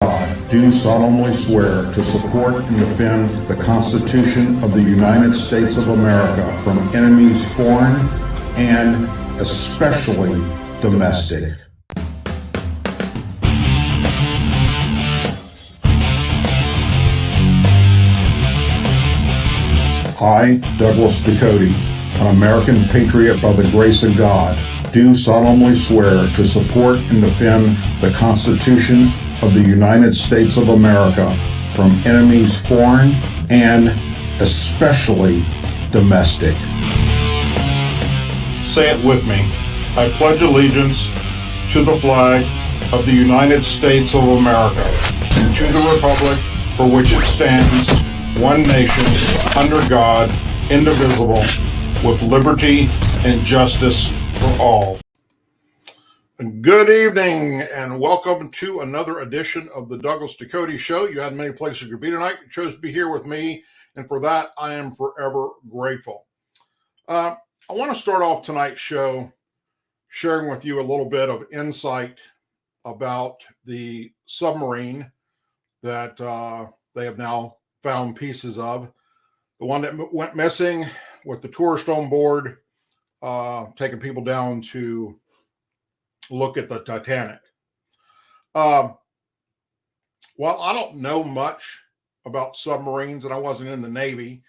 Do solemnly swear to support and defend the Constitution of the United States of America from enemies foreign and especially domestic. I, Douglas Ducote, an American patriot by the grace of God, do solemnly swear to support and defend the Constitution of the United States of America from enemies foreign and especially domestic. Say it with me. I pledge allegiance to the flag of the United States of America and to the republic for which it stands, one nation, under God, indivisible, with liberty and justice for all. Good evening and welcome to another edition of the Douglas Ducote Show. You had many places you could be tonight. You chose to be here with me, and for that I am forever grateful. I want to start off tonight's show sharing with you a little bit of insight about the submarine that they have now found pieces of. The one that went missing with the tourist on board, taking people down to look at the Titanic. While I don't know much about submarines and I wasn't in the Navy,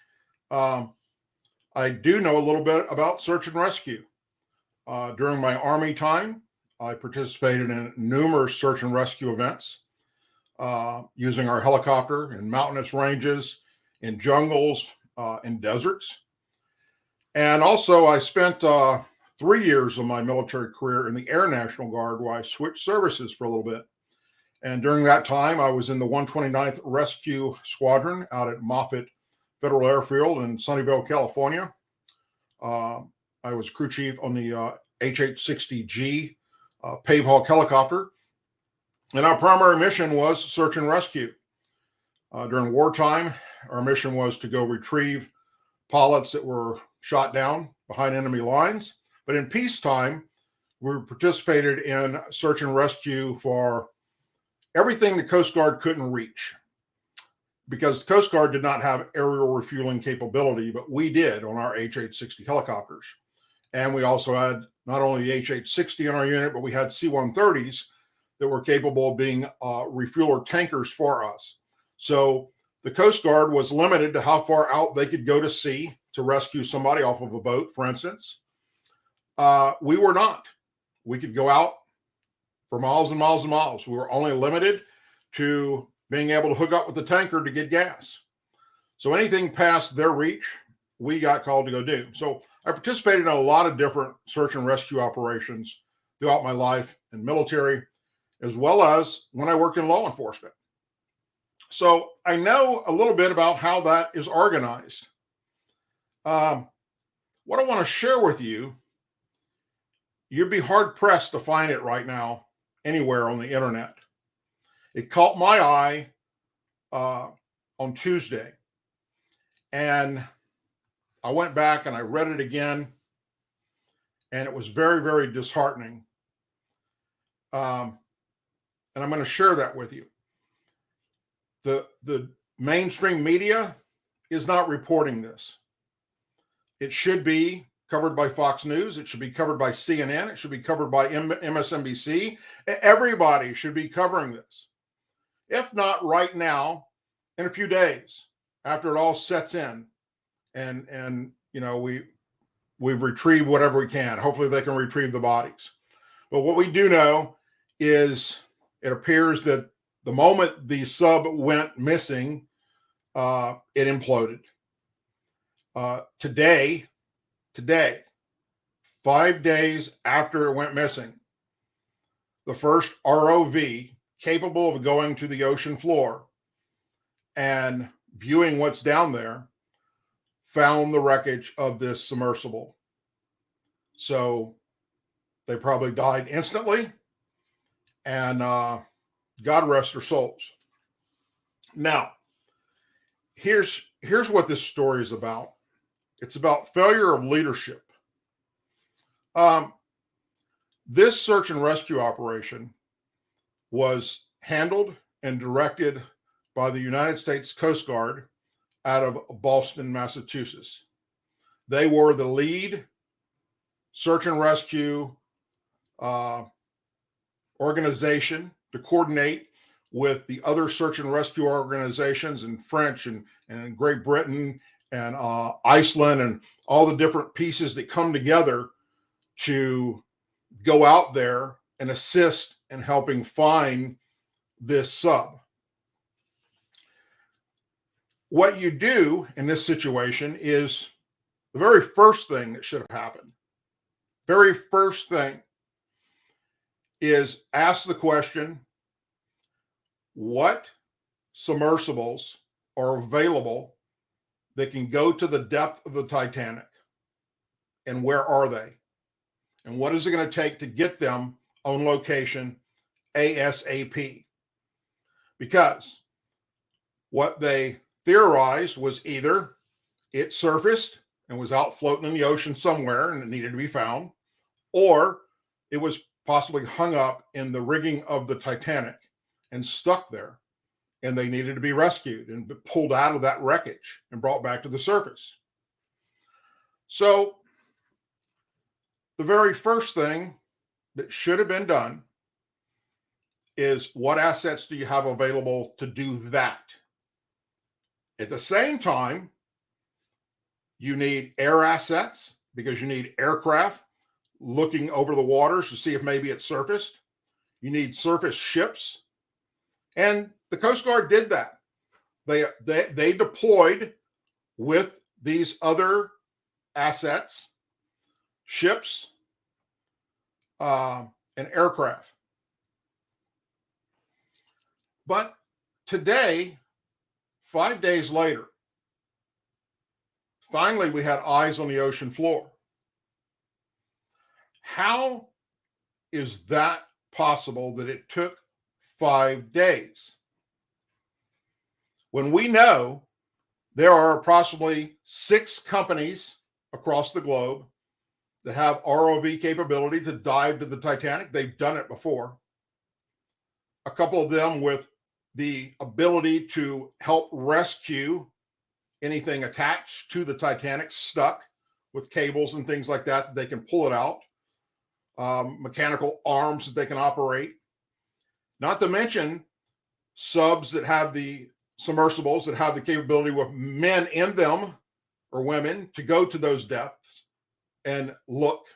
I do know a little bit about search and rescue. During my Army time, I participated in numerous search and rescue events using our helicopter in mountainous ranges, in jungles, in deserts. And also I spent 3 years of my military career in the Air National Guard, where I switched services for a little bit. And during that time, I was in the 129th Rescue Squadron out at Moffett Federal Airfield in Sunnyvale, California. I was crew chief on the HH-60G Pave Hawk helicopter. And our primary mission was search and rescue. During wartime, our mission was to go retrieve pilots that were shot down behind enemy lines. But in peacetime, we participated in search and rescue for everything the Coast Guard couldn't reach, because the Coast Guard did not have aerial refueling capability, but we did on our HH-60 helicopters. And we also had not only the HH-60 in our unit, but we had C-130s that were capable of being refueler tankers for us. So the Coast Guard was limited to how far out they could go to sea to rescue somebody off of a boat, for instance. We were not. We could go out for miles and miles and miles. We were only limited to being able to hook up with the tanker to get gas. So anything past their reach, we got called to go do. So I participated in a lot of different search and rescue operations throughout my life in military, as well as when I worked in law enforcement. So I know a little bit about how that is organized. What I want to share with you, you'd be hard pressed to find it right now anywhere on the internet. It caught my eye on Tuesday, and I went back and I read it again, and it was very, very disheartening. And I'm going to share that with you. The mainstream media is not reporting this. It should be covered by Fox News. It should be covered by CNN. It should be covered by MSNBC. Everybody should be covering this. If not right now, in a few days, after it all sets in, and you know, we've retrieved whatever we can. Hopefully they can retrieve the bodies. But what we do know is it appears that the moment the sub went missing, it imploded. Today, 5 days after it went missing, the first ROV capable of going to the ocean floor and viewing what's down there found the wreckage of this submersible. So they probably died instantly, and God rest their souls. Now, here's what this story is about. It's about failure of leadership. This search and rescue operation was handled and directed by the United States Coast Guard out of Boston, Massachusetts. They were the lead search and rescue organization to coordinate with the other search and rescue organizations in French and Great Britain and Iceland and all the different pieces that come together to go out there and assist in helping find this sub. What you do in this situation is the very first thing that should have happened. Very first thing is ask the question, what submersibles are available that can go to the depth of the Titanic? And where are they? And what is it going to take to get them on location ASAP? Because what they theorized was either it surfaced and was out floating in the ocean somewhere and it needed to be found, or it was possibly hung up in the rigging of the Titanic and stuck there, and they needed to be rescued and pulled out of that wreckage and brought back to the surface. So the very first thing that should have been done is, what assets do you have available to do that? At the same time, you need air assets, because you need aircraft looking over the waters to see if maybe it surfaced. You need surface ships. And the Coast Guard did that. They deployed with these other assets, ships, and aircraft. But today, 5 days later, finally we had eyes on the ocean floor. How is that possible that it took 5 days? When we know there are approximately 6 companies across the globe that have ROV capability to dive to the Titanic. They've done it before. A couple of them with the ability to help rescue anything attached to the Titanic stuck with cables and things like that they can pull it out. Mechanical arms that they can operate. Not to mention subs that have the submersibles that have the capability with men in them or women to go to those depths and look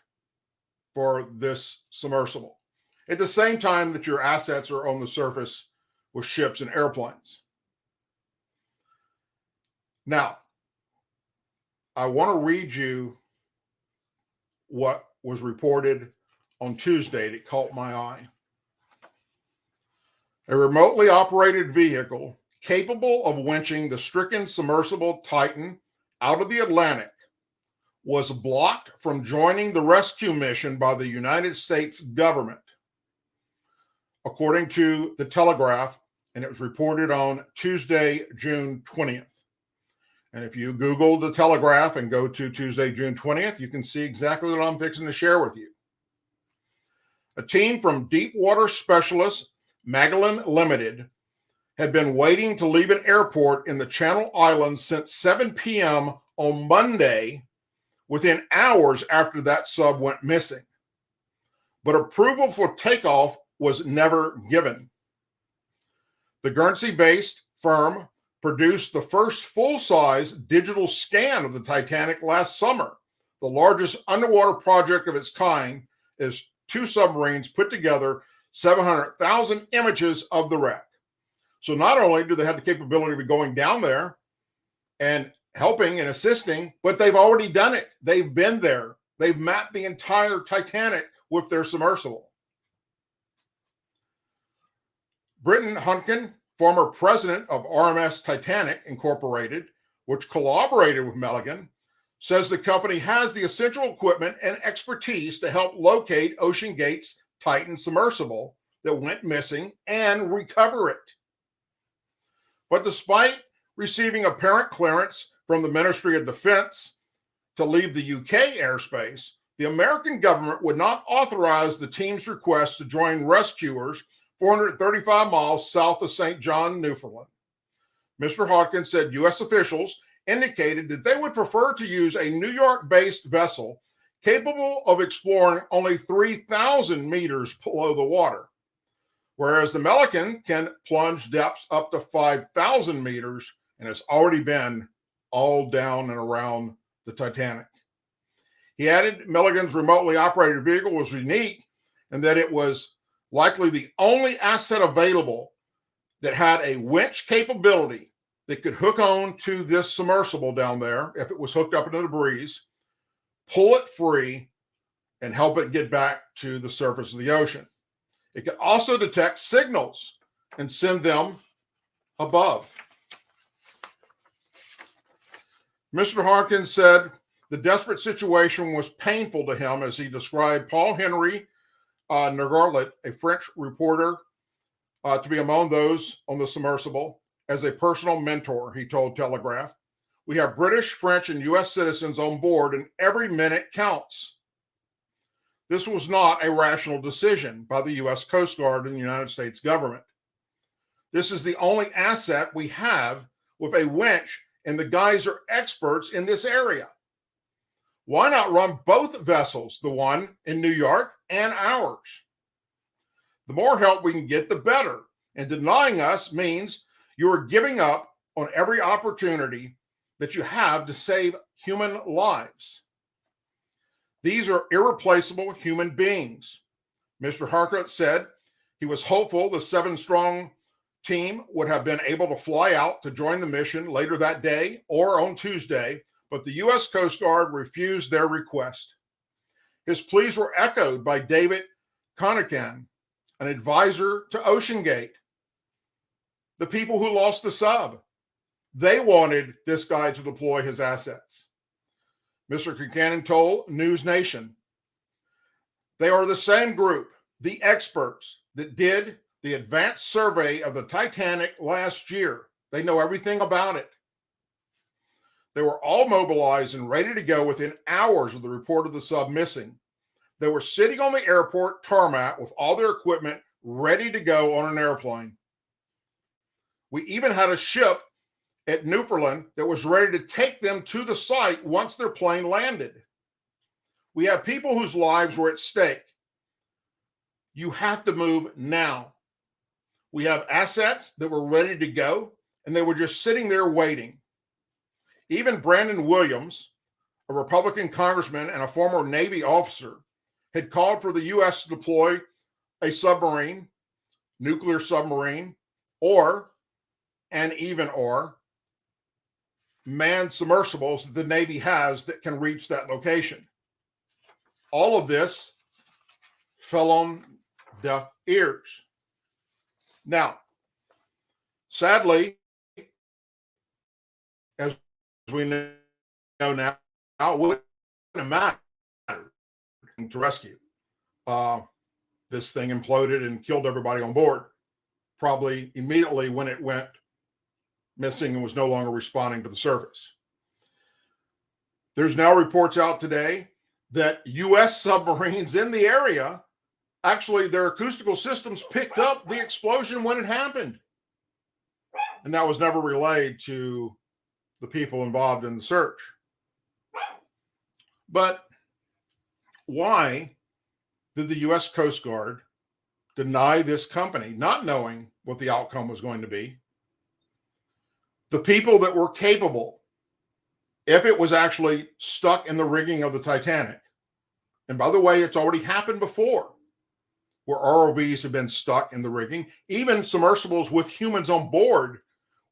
for this submersible at the same time that your assets are on the surface with ships and airplanes. Now, I want to read you what was reported on Tuesday that caught my eye. A remotely operated vehicle capable of winching the stricken submersible Titan out of the Atlantic was blocked from joining the rescue mission by the United States government, according to the Telegraph, and it was reported on Tuesday, June 20th. And if you Google the Telegraph and go to Tuesday, June 20th, you can see exactly what I'm fixing to share with you. A team from Deepwater Specialist Magellan Limited had been waiting to leave an airport in the Channel Islands since 7 p.m. on Monday, within hours after that sub went missing. But approval for takeoff was never given. The Guernsey-based firm produced the first full-size digital scan of the Titanic last summer, the largest underwater project of its kind, as 2 submarines put together 700,000 images of the wreck. So not only do they have the capability of going down there and helping and assisting, but they've already done it. They've been there. They've mapped the entire Titanic with their submersible. Britton Hunkin, former president of RMS Titanic Incorporated, which collaborated with Magellan, says the company has the essential equipment and expertise to help locate OceanGate's Titan submersible that went missing and recover it. But despite receiving apparent clearance from the Ministry of Defense to leave the UK airspace, the American government would not authorize the team's request to join rescuers 435 miles south of St. John, Newfoundland. Mr. Hawkins said U.S. officials indicated that they would prefer to use a New York-based vessel capable of exploring only 3,000 meters below the water, whereas the Milligan can plunge depths up to 5,000 meters and has already been all down and around the Titanic. He added Milligan's remotely operated vehicle was unique and that it was likely the only asset available that had a winch capability that could hook on to this submersible down there if it was hooked up into the breeze, pull it free, and help it get back to the surface of the ocean. It could also detect signals and send them above. Mr. Hawkins said the desperate situation was painful to him as he described Paul-Henri Nergarlet, a French reporter, to be among those on the submersible as a personal mentor, he told Telegraph. We have British, French, and U.S. citizens on board, and every minute counts. This was not a rational decision by the U.S. Coast Guard and the United States government. This is the only asset we have with a winch, and the guys are experts in this area. Why not run both vessels, the one in New York and ours? The more help we can get, the better. And denying us means you are giving up on every opportunity that you have to save human lives. These are irreplaceable human beings. Mr. Harcourt said he was hopeful the 7-strong team would have been able to fly out to join the mission later that day or on Tuesday, but the U.S. Coast Guard refused their request. His pleas were echoed by David Connican, an advisor to OceanGate. The people who lost the sub, they wanted this guy to deploy his assets. Mr. Connican told News Nation, they are the same group, the experts that did the advanced survey of the Titanic last year. They know everything about it. They were all mobilized and ready to go within hours of the report of the sub missing. They were sitting on the airport tarmac with all their equipment ready to go on an airplane. We even had a ship at Newfoundland that was ready to take them to the site once their plane landed. We have people whose lives were at stake. You have to move now. We have assets that were ready to go, and they were just sitting there waiting. Even Brandon Williams, a Republican congressman and a former Navy officer, had called for the U.S. to deploy a submarine, nuclear submarine, or manned submersibles that the Navy has that can reach that location. All of this fell on deaf ears. Now, sadly, as we know now, it wouldn't matter to rescue. This thing imploded and killed everybody on board, probably immediately when it went missing and was no longer responding to the surface. There's now reports out today that U.S. submarines in the area, actually their acoustical systems picked up the explosion when it happened. And that was never relayed to the people involved in the search. But why did the U.S. Coast Guard deny this company, not knowing what the outcome was going to be, the people that were capable, if it was actually stuck in the rigging of the Titanic? And by the way, it's already happened before, where ROVs have been stuck in the rigging, even submersibles with humans on board,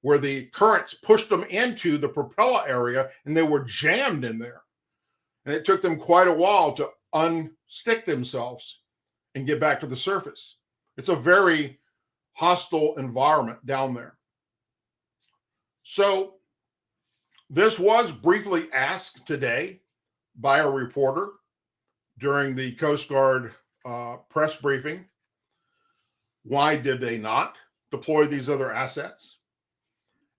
where the currents pushed them into the propeller area and they were jammed in there. And it took them quite a while to unstick themselves and get back to the surface. It's a very hostile environment down there. So this was briefly asked today by a reporter during the Coast Guard press briefing. Why did they not deploy these other assets?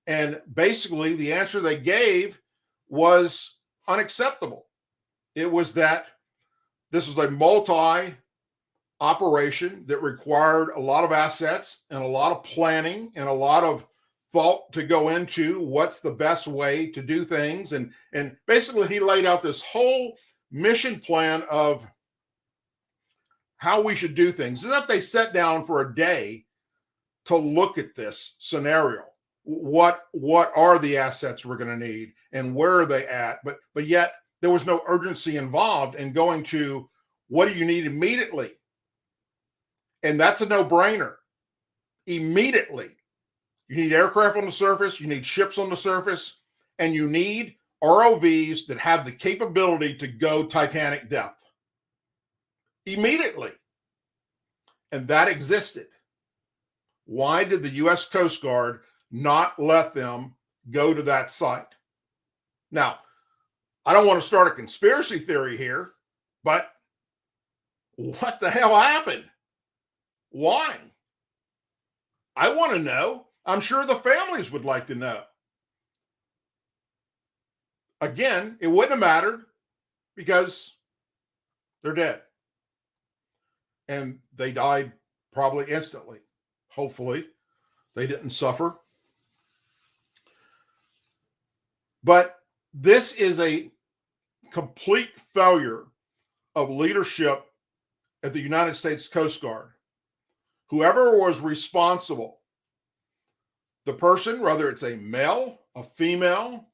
And basically the answer they gave was unacceptable. It was that this was a operation that required a lot of assets and a lot of planning and a lot of thought to go into what's the best way to do things. And basically he laid out this whole mission plan of how we should do things. As if they sat down for a day to look at this scenario. What are the assets we're going to need and where are they at? But yet there was no urgency involved in going to what do you need immediately? And that's a no-brainer. Immediately. You need aircraft on the surface, you need ships on the surface, and you need ROVs that have the capability to go Titanic depth. Immediately. And that existed. Why did the U.S. Coast Guard not let them go to that site? Now, I don't want to start a conspiracy theory here, but what the hell happened? Why? I want to know. I'm sure the families would like to know. Again, it wouldn't have mattered because they're dead. And they died probably instantly. Hopefully, they didn't suffer. But this is a complete failure of leadership at the United States Coast Guard. Whoever was responsible, the person, whether it's a male, a female,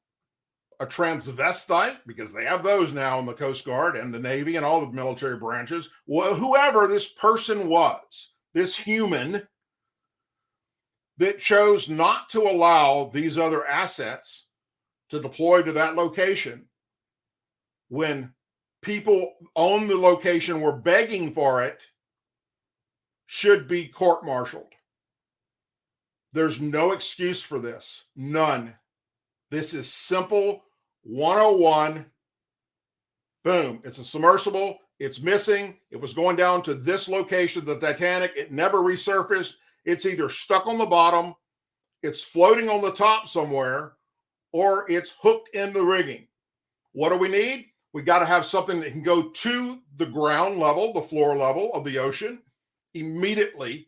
a transvestite, because they have those now in the Coast Guard and the Navy and all the military branches, whoever this person was, this human that chose not to allow these other assets to deploy to that location when people on the location were begging for it, should be court-martialed. There's no excuse for this. None. This is simple 101. Boom. It's a submersible. It's missing. It was going down to this location, the Titanic. It never resurfaced. It's either stuck on the bottom, it's floating on the top somewhere, or it's hooked in the rigging. What do we need? We got to have something that can go to the ground level, the floor level of the ocean, immediately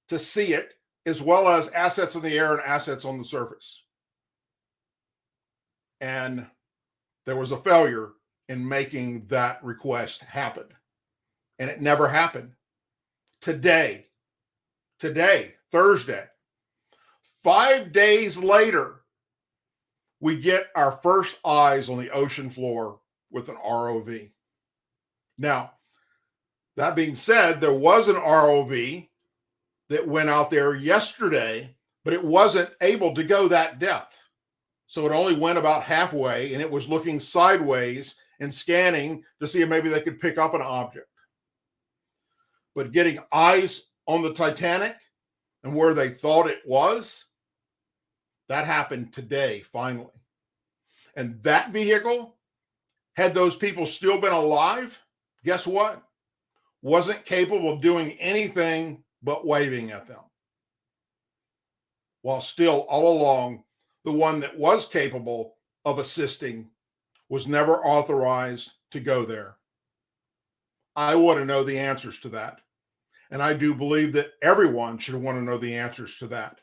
to see it, as well as assets in the air and assets on the surface. And there was a failure in making that request happen. And it never happened. Today, Thursday, 5 days later, we get our first eyes on the ocean floor with an ROV. Now, that being said, there was an ROV that went out there yesterday, but it wasn't able to go that depth. So it only went about halfway, and it was looking sideways and scanning to see if maybe they could pick up an object. But getting eyes on the Titanic and where they thought it was, that happened today, finally. And that vehicle, had those people still been alive, guess what? Wasn't capable of doing anything but waving at them. While still all along, the one that was capable of assisting was never authorized to go there. I want to know the answers to that. And I do believe that everyone should want to know the answers to that.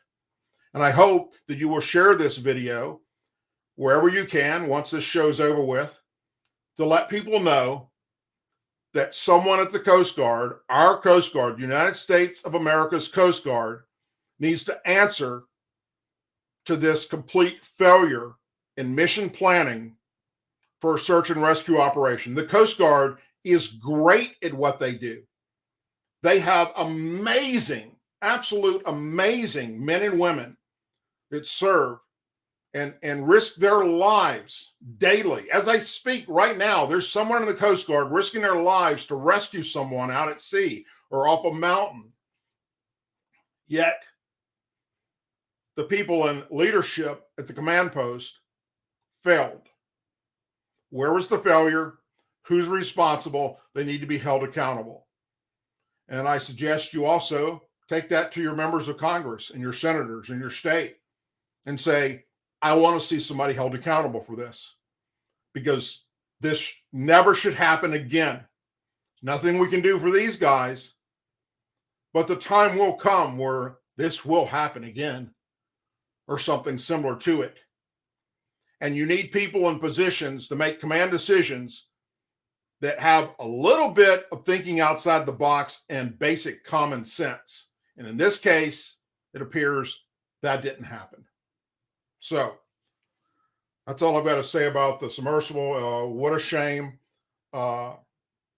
And I hope that you will share this video wherever you can once this show's over with, to let people know that someone at the Coast Guard, our Coast Guard, United States of America's Coast Guard, needs to answer to this complete failure in mission planning for a search and rescue operation. The Coast Guard is great at what they do. They have amazing, absolute amazing men and women that serve and risk their lives daily. As I speak right now, there's someone in the Coast Guard risking their lives to rescue someone out at sea or off a mountain. Yet, the people in leadership at the command post failed. Where was the failure? Who's responsible? They need to be held accountable. And I suggest you also take that to your members of Congress and your senators in your state and say, I want to see somebody held accountable for this, because this never should happen again. Nothing we can do for these guys, But the time will come where this will happen again, or something similar to it. And you need people in positions to make command decisions that have a little bit of thinking outside the box and basic common sense. And in this case, it appears that didn't happen. So that's all I've got to say about the submersible. What a shame. Our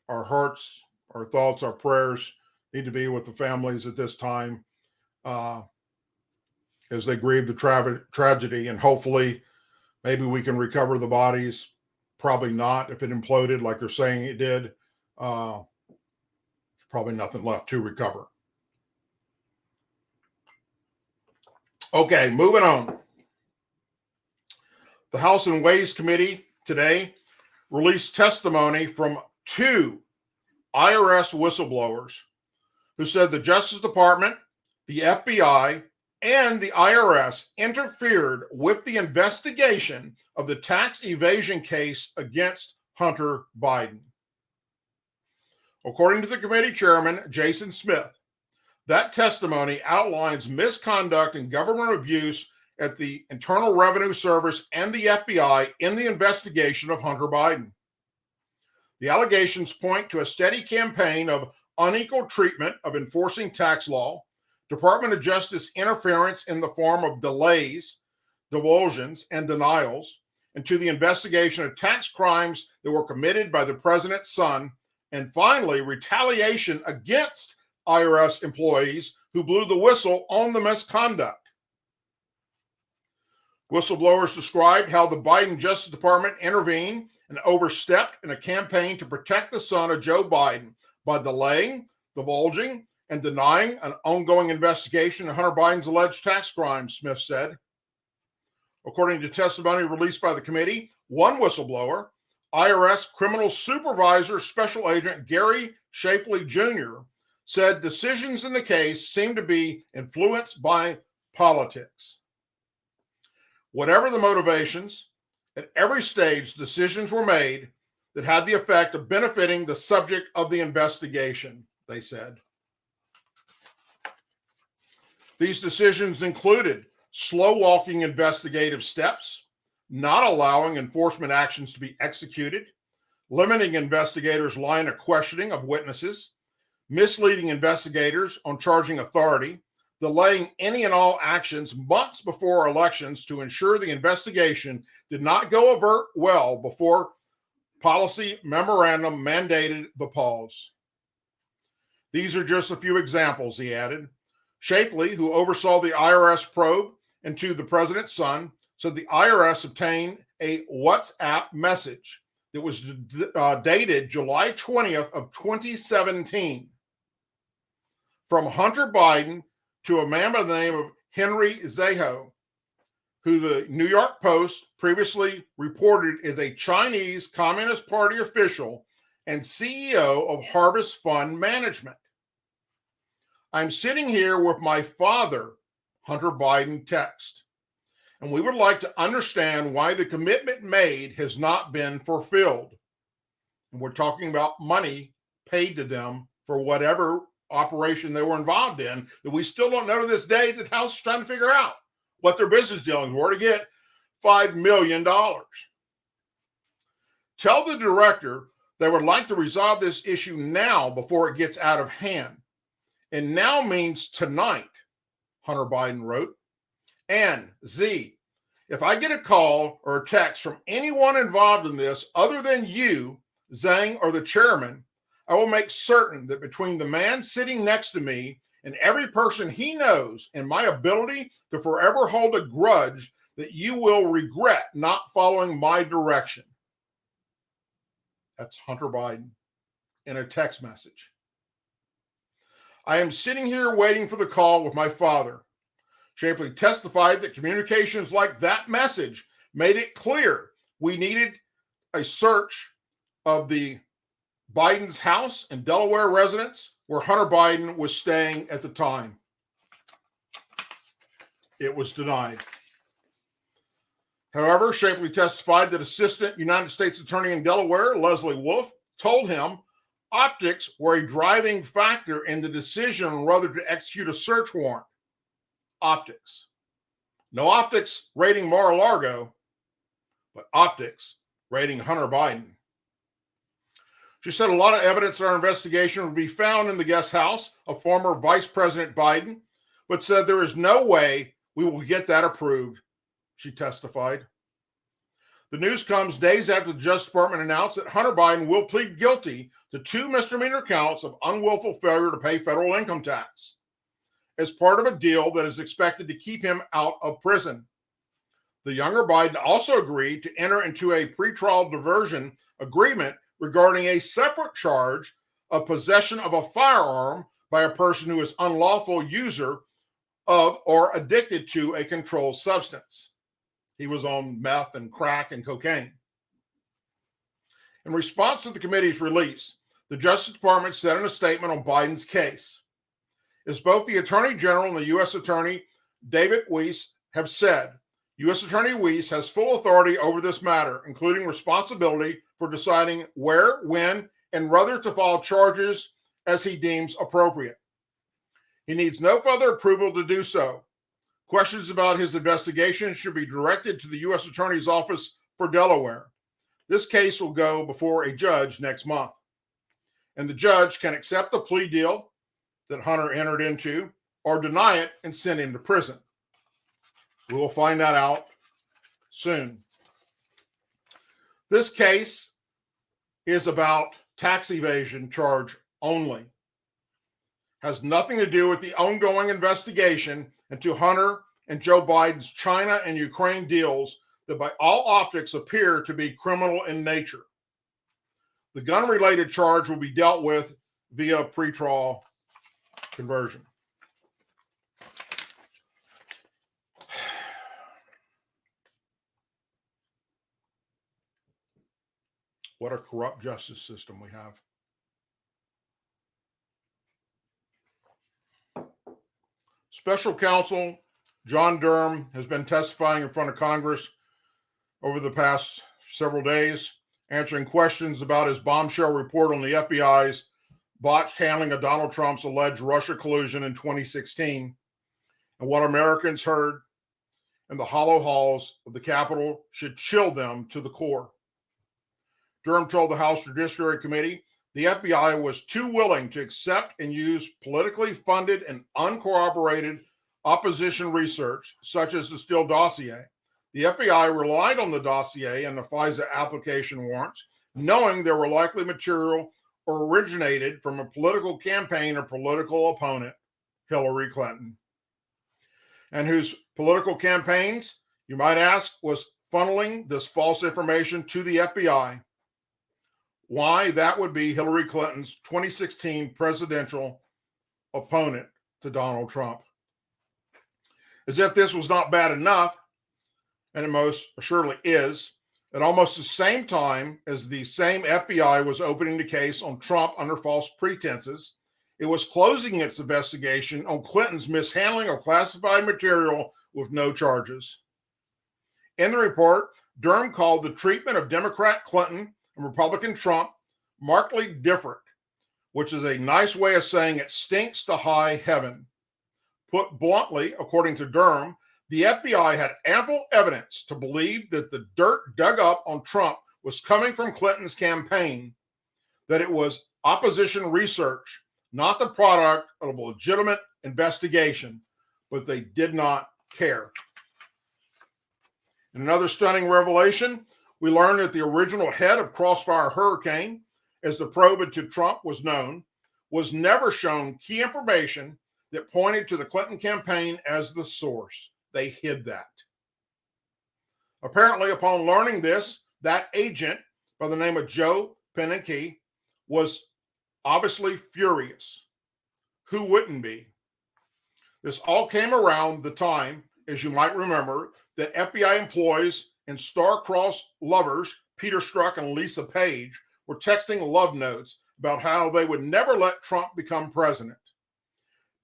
hearts, our thoughts, our prayers need to be with the families at this time as they grieve the tragedy. And hopefully, maybe we can recover the bodies. Probably not if it imploded like they're saying it did. There's probably nothing left to recover. Okay, moving on. The House and Ways Committee today released testimony from 2 IRS whistleblowers who said the Justice Department, the FBI, and the IRS interfered with the investigation of the tax evasion case against Hunter Biden. According to the committee chairman, Jason Smith, that testimony outlines misconduct and government abuse at the Internal Revenue Service and the FBI in the investigation of Hunter Biden. The allegations point to a steady campaign of unequal treatment of enforcing tax law, Department of Justice interference in the form of delays, divulsions, and denials, and to the investigation of tax crimes that were committed by the president's son, and finally, retaliation against IRS employees who blew the whistle on the misconduct. Whistleblowers described how the Biden Justice Department intervened and overstepped in a campaign to protect the son of Joe Biden by delaying, divulging, and denying an ongoing investigation of Hunter Biden's alleged tax crimes, Smith said. According to testimony released by the committee, one whistleblower, IRS Criminal Supervisor Special Agent Gary Shapley Jr., said decisions in the case seem to be influenced by politics. Whatever the motivations, at every stage, decisions were made that had the effect of benefiting the subject of the investigation, they said. These decisions included slow-walking investigative steps, not allowing enforcement actions to be executed, limiting investigators' line of questioning of witnesses, misleading investigators on charging authority, delaying any and all actions months before elections to ensure the investigation did not go overt well before policy memorandum mandated the pause. These are just a few examples, he added. Shapley, who oversaw the IRS probe into the president's son, said the IRS obtained a WhatsApp message that was dated July 20th of 2017 from Hunter Biden to a man by the name of Henry Zheho, who the New York Post previously reported is a Chinese Communist Party official and CEO of Harvest Fund Management. I'm sitting here with my father, Hunter Biden text, and we would like to understand why the commitment made has not been fulfilled. And we're talking about money paid to them for whatever operation they were involved in that we still don't know to this day that the House is trying to figure out what their business dealings were to get $5 million. Tell the director they would like to resolve this issue now before it gets out of hand. And now means tonight, Hunter Biden wrote. And Z, if I get a call or a text from anyone involved in this other than you, Zhang, or the chairman, I will make certain that between the man sitting next to me and every person he knows and my ability to forever hold a grudge that you will regret not following my direction. That's Hunter Biden in a text message. I am sitting here waiting for the call with my father. Shapley testified that communications like that message made it clear we needed a search of the Biden's house and Delaware residence where Hunter Biden was staying at the time. It was denied. However, Shapley testified that Assistant United States Attorney in Delaware, Leslie Wolf, told him, Optics were a driving factor in the decision on whether to execute a search warrant. Optics. No optics raiding Mar-a-Lago, but optics raiding Hunter Biden. She said a lot of evidence in our investigation would be found in the guest house of former Vice President Biden, but said there is no way we will get that approved, she testified. The news comes days after the Justice Department announced that Hunter Biden will plead guilty to 2 misdemeanor counts of unlawful failure to pay federal income tax as part of a deal that is expected to keep him out of prison. The younger Biden also agreed to enter into a pretrial diversion agreement regarding a separate charge of possession of a firearm by a person who is unlawful user of or addicted to a controlled substance. He was on meth and crack and cocaine. In response to the committee's release, the Justice Department said in a statement on Biden's case, as both the Attorney General and the U.S. Attorney David Weiss have said, U.S. Attorney Weiss has full authority over this matter, including responsibility for deciding where, when, and whether to file charges as he deems appropriate. He needs no further approval to do so. Questions about his investigation should be directed to the U.S. Attorney's Office for Delaware. This case will go before a judge next month, and the judge can accept the plea deal that Hunter entered into or deny it and send him to prison. We will find that out soon. This case is about tax evasion charge only. Has nothing to do with the ongoing investigation into Hunter and Joe Biden's China and Ukraine deals that by all optics appear to be criminal in nature. The gun-related charge will be dealt with via pretrial conversion. What a corrupt justice system we have. Special counsel John Durham has been testifying in front of Congress over the past several days, answering questions about his bombshell report on the FBI's botched handling of Donald Trump's alleged Russia collusion in 2016, and what Americans heard in the hollow halls of the Capitol should chill them to the core. Durham told the House Judiciary Committee the FBI was too willing to accept and use politically funded and uncorroborated opposition research, such as the Steele dossier. The FBI relied on the dossier and the FISA application warrants, knowing there were likely material or originated from a political campaign or political opponent, Hillary Clinton, and whose political campaigns, you might ask, was funneling this false information to the FBI. Why? That would be Hillary Clinton's 2016 presidential opponent to Donald Trump. As if this was not bad enough, and it most assuredly is, at almost the same time as the same FBI was opening the case on Trump under false pretenses, it was closing its investigation on Clinton's mishandling of classified material with no charges. In the report, Durham called the treatment of Democrat Clinton and Republican Trump markedly different, which is a nice way of saying it stinks to high heaven. Put bluntly, according to Durham, the FBI had ample evidence to believe that the dirt dug up on Trump was coming from Clinton's campaign, that it was opposition research, not the product of a legitimate investigation, but they did not care. In another stunning revelation, we learned that the original head of Crossfire Hurricane, as the probe into Trump was known, was never shown key information that pointed to the Clinton campaign as the source. They hid that. Apparently, upon learning this, that agent by the name of Joe Penicky was obviously furious. Who wouldn't be? This all came around the time, as you might remember, that FBI employees and star-crossed lovers, Peter Strzok and Lisa Page, were texting love notes about how they would never let Trump become president.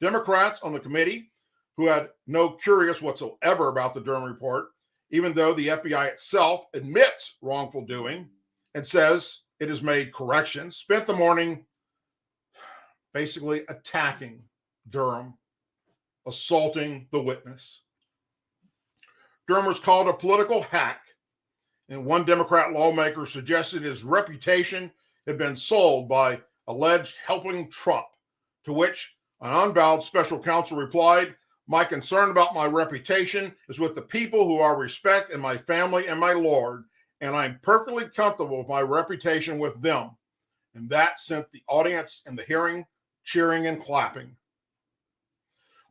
Democrats on the committee, who had no curious whatsoever about the Durham report, even though the FBI itself admits wrongful doing and says it has made corrections, spent the morning basically attacking Durham, assaulting the witness. Durham was called a political hack, and one Democrat lawmaker suggested his reputation had been sold by alleged helping Trump, to which an unbowed special counsel replied, "My concern about my reputation is with the people who I respect and my family and my Lord, and I'm perfectly comfortable with my reputation with them." And that sent the audience in the hearing cheering and clapping.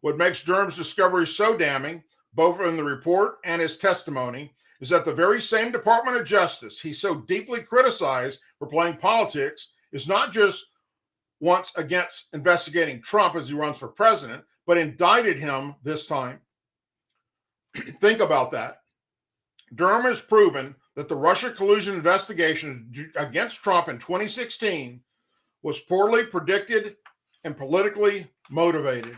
What makes Durham's discovery so damning, both in the report and his testimony, is that the very same Department of Justice he so deeply criticized for playing politics is not just once against investigating Trump as he runs for president, but indicted him this time. Think about that. Durham has proven that the Russia collusion investigation against Trump in 2016 was poorly predicted and politically motivated.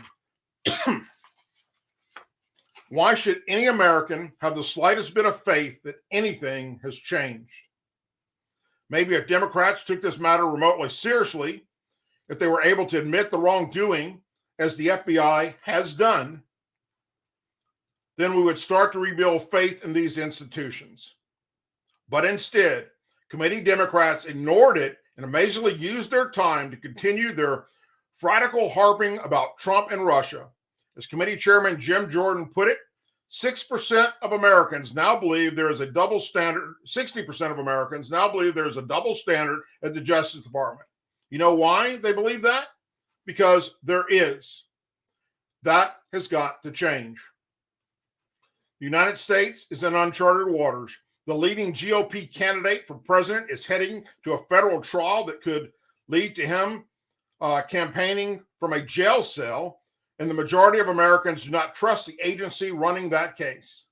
Why should any American have the slightest bit of faith that anything has changed? Maybe if Democrats took this matter remotely seriously, if they were able to admit the wrongdoing, as the FBI has done, then we would start to rebuild faith in these institutions. But instead, committee Democrats ignored it and amazingly used their time to continue their fratical harping about Trump and Russia. As committee chairman Jim Jordan put it, 6% of Americans now believe there is a double standard. 60% of Americans now believe there is a double standard at the Justice Department. You know why they believe that? Because there is. That has got to change. The United States is in uncharted waters. The leading GOP candidate for president is heading to a federal trial that could lead to him campaigning from a jail cell, and the majority of Americans do not trust the agency running that case.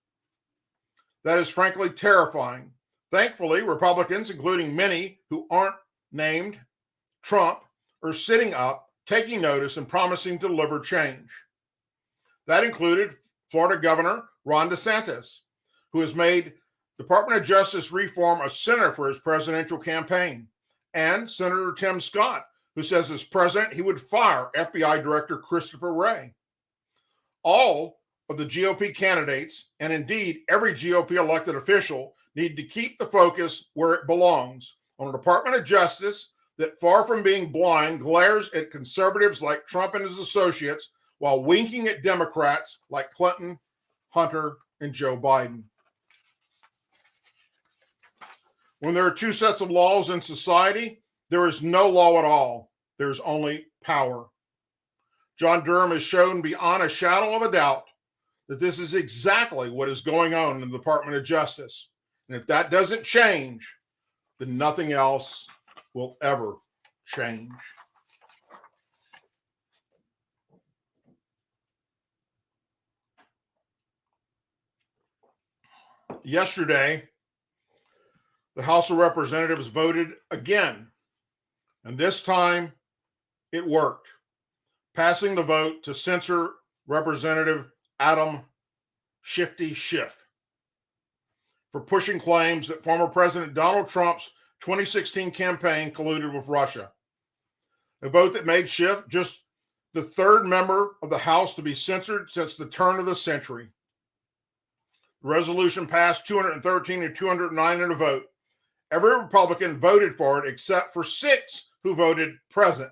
That is frankly terrifying. Thankfully, Republicans, including many who aren't named Trump, are sitting up, taking notice, and promising to deliver change. That included Florida Governor Ron DeSantis, who has made Department of Justice reform a center for his presidential campaign, and Senator Tim Scott, who says as president he would fire FBI Director Christopher Wray. All of the GOP candidates, and indeed every GOP elected official, need to keep the focus where it belongs, on a Department of Justice that, far from being blind, glares at conservatives like Trump and his associates while winking at Democrats like Clinton, Hunter, and Joe Biden. When there are two sets of laws in society, there is no law at all. There is only power. John Durham has shown beyond a shadow of a doubt that this is exactly what is going on in the Department of Justice. And if that doesn't change, then nothing else will ever change. Yesterday, the House of Representatives voted again, and this time it worked, passing the vote to censure Representative Adam Schiff for pushing claims that former President Donald Trump's 2016 campaign colluded with Russia. A vote that made Schiff just the third member of the House to be censored since the turn of the century. The resolution passed 213 to 209 in a vote. Every Republican voted for it except for 6 who voted present.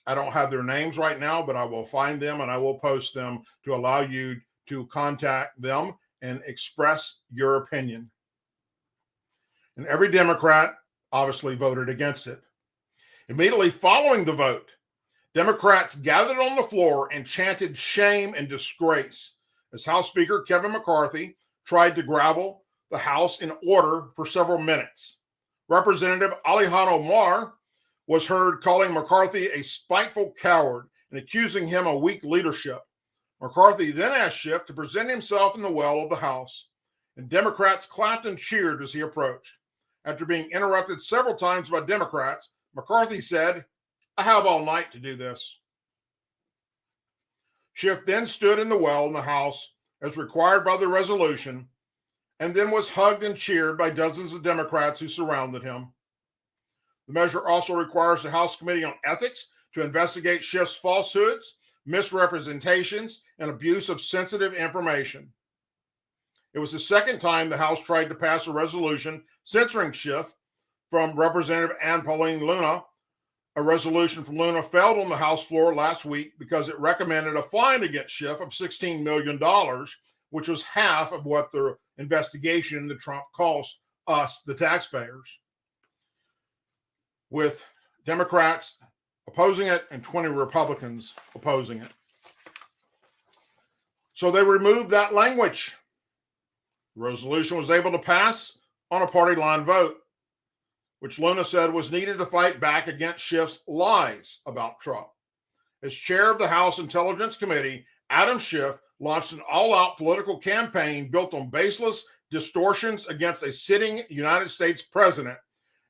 I don't have their names right now, but I will find them and I will post them to allow you to contact them and express your opinion. And every Democrat obviously voted against it. Immediately following the vote, Democrats gathered on the floor and chanted shame and disgrace as House Speaker Kevin McCarthy tried to gavel the House in order for several minutes. Representative Ilhan Omar was heard calling McCarthy a spiteful coward and accusing him of weak leadership. McCarthy then asked Schiff to present himself in the well of the House, and Democrats clapped and cheered as he approached. After being interrupted several times by Democrats, McCarthy said, "I have all night to do this." Schiff then stood in the well in the House as required by the resolution, and then was hugged and cheered by dozens of Democrats who surrounded him. The measure also requires the House Committee on Ethics to investigate Schiff's falsehoods, misrepresentations, and abuse of sensitive information. It was the second time the House tried to pass a resolution censoring Schiff from Representative Ann Pauline Luna. A resolution from Luna failed on the House floor last week because it recommended a fine against Schiff of $16 million, which was half of what the investigation into Trump cost us, the taxpayers, with Democrats opposing it and 20 Republicans opposing it. So they removed that language. The resolution was able to pass on a party line vote, which Luna said was needed to fight back against Schiff's lies about Trump. As chair of the House Intelligence Committee, Adam Schiff launched an all-out political campaign built on baseless distortions against a sitting United States president,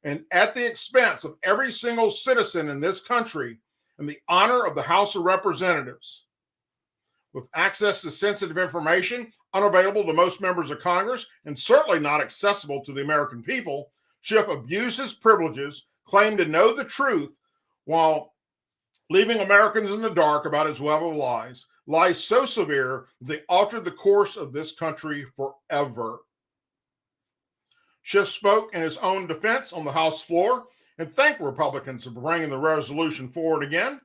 and at the expense of every single citizen in this country and the honor of the House of Representatives. With access to sensitive information unavailable to most members of Congress and certainly not accessible to the American people, Schiff abused his privileges, claimed to know the truth, while leaving Americans in the dark about his web of lies, lies so severe that they altered the course of this country forever. Schiff spoke in his own defense on the House floor and thanked Republicans for bringing the resolution forward again.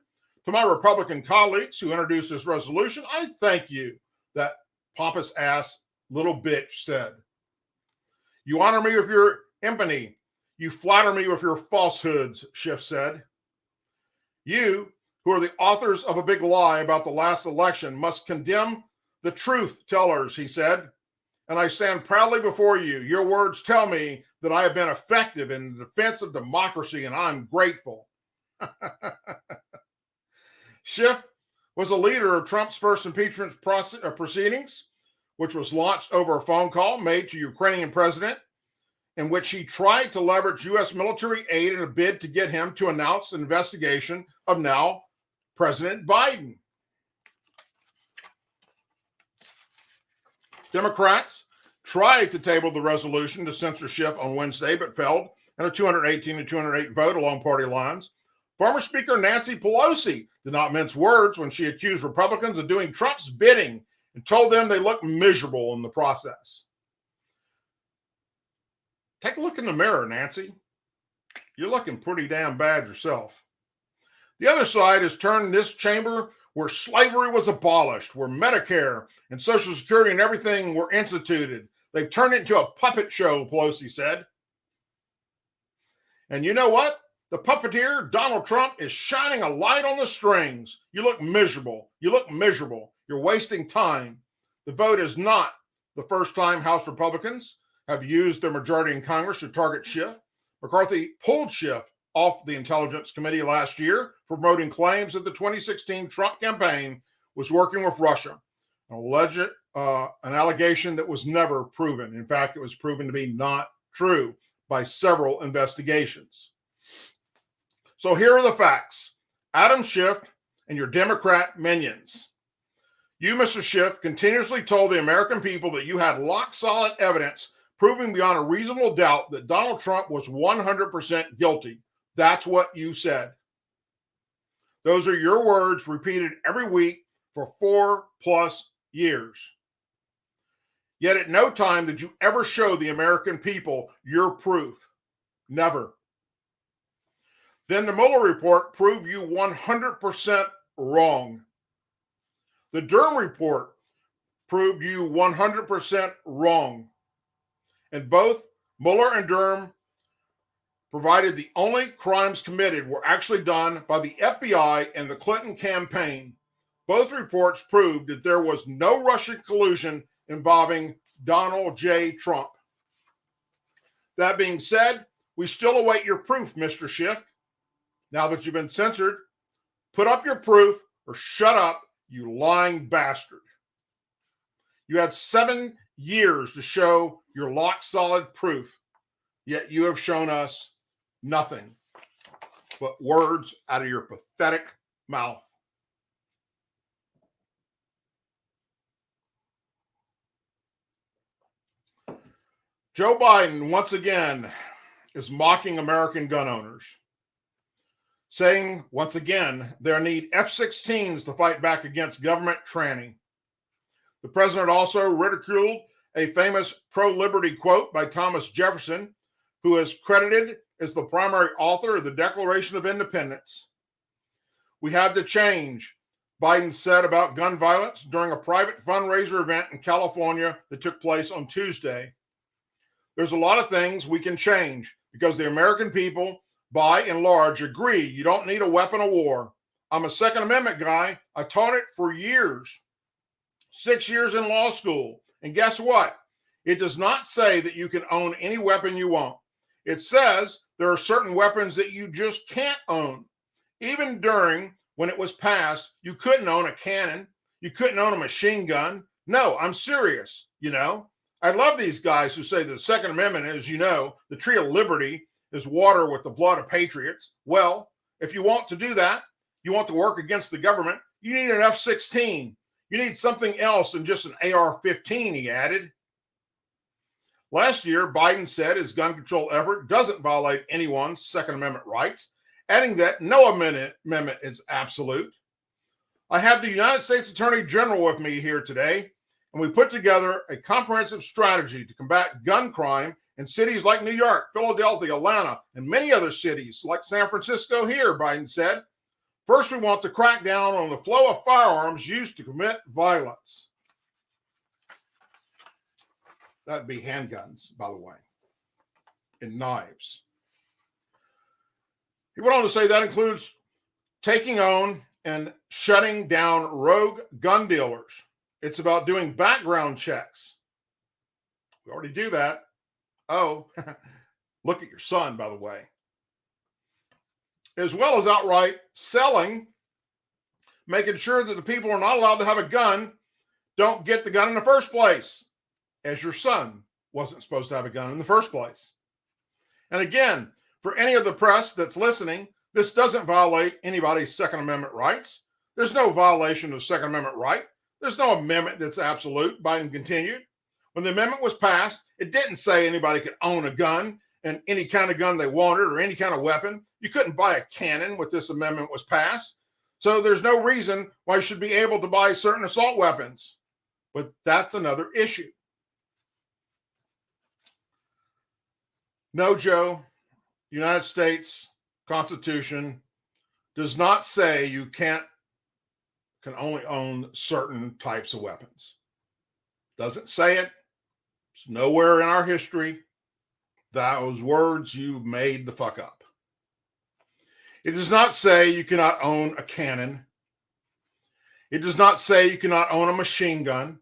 To my Republican colleagues who introduced this resolution, I thank you, that pompous ass little bitch said. You honor me with your infamy. You flatter me with your falsehoods, Schiff said. You, who are the authors of a big lie about the last election, must condemn the truth tellers, he said. And I stand proudly before you. Your words tell me that I have been effective in the defense of democracy, and I'm grateful. Schiff was a leader of Trump's first impeachment proceedings, which was launched over a phone call made to Ukrainian president, in which he tried to leverage U.S. military aid in a bid to get him to announce an investigation of now President Biden. Democrats tried to table the resolution to censor Schiff on Wednesday, but failed in a 218-208 vote along party lines. Former Speaker Nancy Pelosi did not mince words when she accused Republicans of doing Trump's bidding and told them they looked miserable in the process. Take a look in the mirror, Nancy. You're looking pretty damn bad yourself. The other side has turned this chamber where slavery was abolished, where Medicare and Social Security and everything were instituted. They've turned it into a puppet show, Pelosi said. And you know what? The puppeteer, Donald Trump, is shining a light on the strings. You look miserable. You look miserable. You're wasting time. The vote is not the first time House Republicans have used their majority in Congress to target Schiff. McCarthy pulled Schiff off the Intelligence Committee last year for promoting claims that the 2016 Trump campaign was working with Russia, an allegation that was never proven. In fact, it was proven to be not true by several investigations. So here are the facts. Adam Schiff and your Democrat minions. You, Mr. Schiff, continuously told the American people that you had rock-solid evidence proving beyond a reasonable doubt that Donald Trump was 100% guilty. That's what you said. Those are your words repeated every week for 4+ years. Yet at no time did you ever show the American people your proof. Never. Then the Mueller report proved you 100% wrong. The Durham report proved you 100% wrong. And both Mueller and Durham provided the only crimes committed were actually done by the FBI and the Clinton campaign. Both reports proved that there was no Russian collusion involving Donald J. Trump. That being said, we still await your proof, Mr. Schiff. Now that you've been censored, put up your proof or shut up, you lying bastard. You had 7 years to show your rock-solid proof, yet you have shown us nothing but words out of your pathetic mouth. Joe Biden, once again, is mocking American gun owners. saying once again they'll need F-16s to fight back against government tyranny. The president also ridiculed a famous pro-liberty quote by Thomas Jefferson, who is credited as the primary author of the Declaration of Independence. "We have to change," Biden said about gun violence during a private fundraiser event in California that took place on Tuesday. "There's a lot of things we can change because the American people, by and large, agree you don't need a weapon of war. I'm a Second Amendment guy. I taught it for years, 6 years in law school. And guess what? It does not say that you can own any weapon you want. It says there are certain weapons that you just can't own. Even during when it was passed, you couldn't own a cannon. You couldn't own a machine gun. No, I'm serious, I love these guys who say the Second Amendment is, the tree of liberty is water with the blood of patriots. Well, if you want to do that, you want to work against the government, you need an F-16. You need something else than just an AR-15, he added. Last year, Biden said his gun control effort doesn't violate anyone's Second Amendment rights, adding that no amendment is absolute. "I have the United States Attorney General with me here today, and we put together a comprehensive strategy to combat gun crime in cities like New York, Philadelphia, Atlanta, and many other cities like San Francisco here," Biden said. "First, we want to crack down on the flow of firearms used to commit violence." That'd be handguns, by the way, and knives. He went on to say that includes taking on and shutting down rogue gun dealers. It's about doing background checks. We already do that. Oh, look at your son, by the way. As well as outright selling, making sure that the people who are not allowed to have a gun don't get the gun in the first place, as your son wasn't supposed to have a gun in the first place. And again, for any of the press that's listening, this doesn't violate anybody's Second Amendment rights. There's no violation of Second Amendment right. There's no amendment that's absolute, Biden continued. When the amendment was passed, it didn't say anybody could own a gun and any kind of gun they wanted or any kind of weapon. You couldn't buy a cannon when this amendment was passed. So there's no reason why you should be able to buy certain assault weapons. But that's another issue. No, Joe, United States Constitution does not say you can only own certain types of weapons. Doesn't say it. It's nowhere in our history. Those words you made the fuck up. It does not say you cannot own a cannon. It does not say you cannot own a machine gun.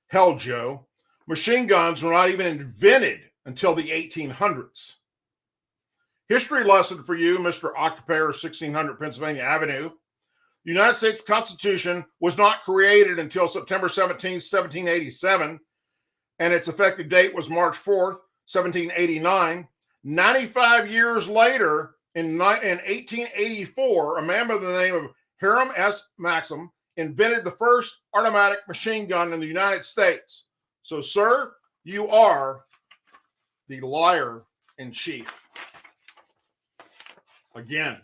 Hell, Joe, machine guns were not even invented until the 1800s. History lesson for you, Mr. Occupier, 1600 Pennsylvania Avenue. The United States Constitution was not created until September 17, 1787, and its effective date was March 4th, 1789. 95 years later, in 1884, a man by the name of Hiram S. Maxim invented the first automatic machine gun in the United States. So, sir, you are the liar in chief. Again.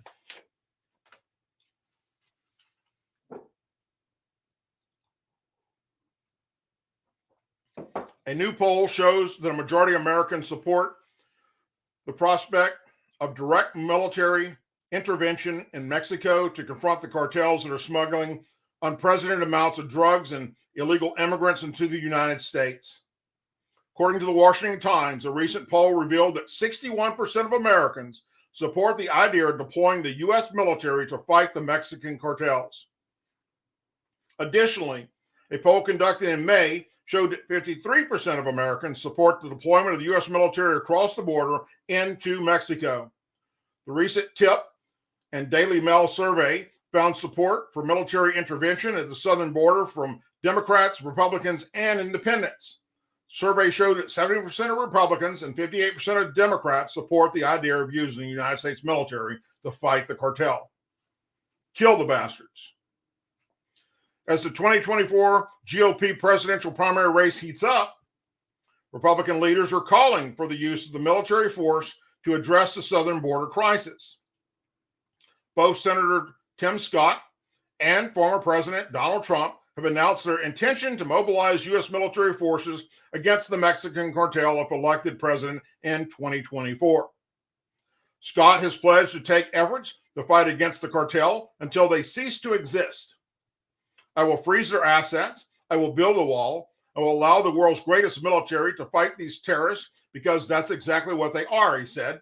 A new poll shows that a majority of Americans support the prospect of direct military intervention in Mexico to confront the cartels that are smuggling unprecedented amounts of drugs and illegal immigrants into the United States. According to the Washington Times, a recent poll revealed that 61% of Americans support the idea of deploying the U.S. military to fight the Mexican cartels. Additionally, a poll conducted in May showed that 53% of Americans support the deployment of the U.S. military across the border into Mexico. The recent TIP and Daily Mail survey found support for military intervention at the southern border from Democrats, Republicans, and independents. Survey showed that 70% of Republicans and 58% of Democrats support the idea of using the United States military to fight the cartel. Kill the bastards. As the 2024 GOP presidential primary race heats up, Republican leaders are calling for the use of the military force to address the southern border crisis. Both Senator Tim Scott and former President Donald Trump have announced their intention to mobilize U.S. military forces against the Mexican cartel if elected president in 2024. Scott has pledged to take efforts to fight against the cartel until they cease to exist. I will freeze their assets. I will build a wall. I will allow the world's greatest military to fight these terrorists because that's exactly what they are, he said.